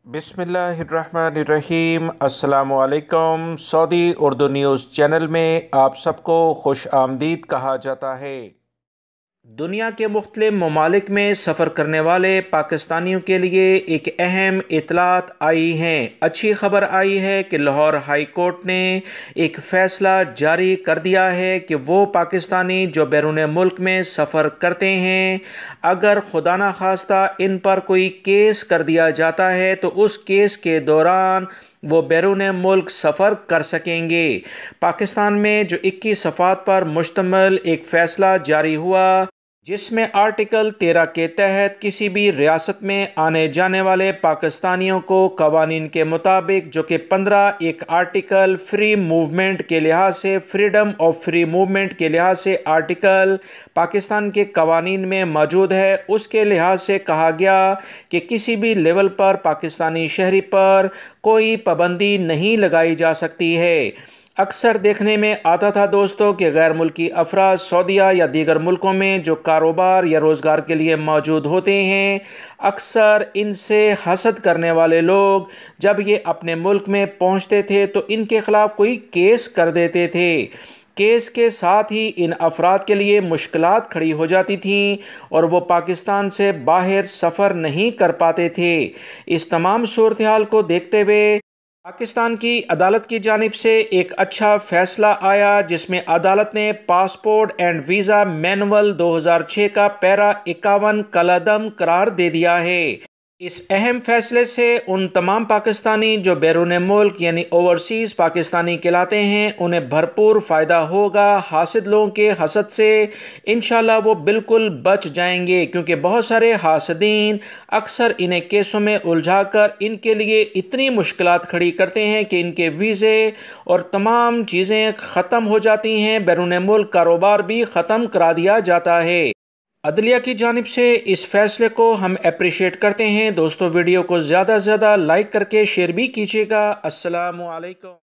बिस्मिल्लाहिर्रहमानिर्रहीम। अस्सलामुअलैकुम। Saudi Urdu news channel में आप सबको खुश आमदीद कहा जाता है। दुनिया के मुख्तलिफ ममालिक में सफ़र करने वाले पाकिस्तानियों के लिए एक अहम इतलात आई हैं। अच्छी खबर आई है कि लाहौर हाई कोर्ट ने एक फ़ैसला जारी कर दिया है कि वो पाकिस्तानी जो बैरून मुल्क में सफ़र करते हैं, अगर खुदा न खास्ता इन पर कोई केस कर दिया जाता है तो उस केस के दौरान वो बैरून मुल्क सफ़र कर सकेंगे। पाकिस्तान में जो 21 सफ़ात पर मुश्तमिल एक फ़ैसला जारी हुआ, जिसमें आर्टिकल 13 के तहत किसी भी रियासत में आने जाने वाले पाकिस्तानियों को कवानीन के मुताबिक, जो कि 15 एक आर्टिकल फ्री मूवमेंट के लिहाज से, फ्रीडम ऑफ फ्री मूवमेंट के लिहाज से आर्टिकल पाकिस्तान के कवानीन में मौजूद है, उसके लिहाज से कहा गया कि किसी भी लेवल पर पाकिस्तानी शहरी पर कोई पाबंदी नहीं लगाई जा सकती है। अक्सर देखने में आता था दोस्तों कि गैर मुल्की अफराद सऊदीया या दीगर मुल्कों में जो कारोबार या रोज़गार के लिए मौजूद होते हैं, अक्सर इनसे हसद करने वाले लोग जब ये अपने मुल्क में पहुंचते थे तो इनके ख़िलाफ़ कोई केस कर देते थे। केस के साथ ही इन अफराद के लिए मुश्किलात खड़ी हो जाती थीं और वो पाकिस्तान से बाहर सफ़र नहीं कर पाते थे। इस तमाम सूरत हाल को देखते हुए पाकिस्तान की अदालत की जानिब से एक अच्छा फैसला आया, जिसमें अदालत ने पासपोर्ट एंड वीज़ा मैनुअल 2006 का पैरा 51 कलअदम करार दे दिया है। इस अहम फैसले से उन तमाम पाकिस्तानी जो बैरून मुल्क यानी ओवरसीज़ पाकिस्तानी कहलाते हैं, उन्हें भरपूर फ़ायदा होगा। हासिद लोगों के हसद से इंशाल्लाह वो बिल्कुल बच जाएंगे, क्योंकि बहुत सारे हासिदीन अक्सर इन्हें केसों में उलझाकर इनके लिए इतनी मुश्किलात खड़ी करते हैं कि इनके वीज़े और तमाम चीज़ें ख़त्म हो जाती हैं, बैरून मुल्क कारोबार भी ख़त्म करा दिया जाता है। अदलिया की जानिब से इस फैसले को हम अप्रिशिएट करते हैं। दोस्तों, वीडियो को ज़्यादा से ज़्यादा लाइक करके शेयर भी कीजिएगा। अस्सलामु अलैकुम।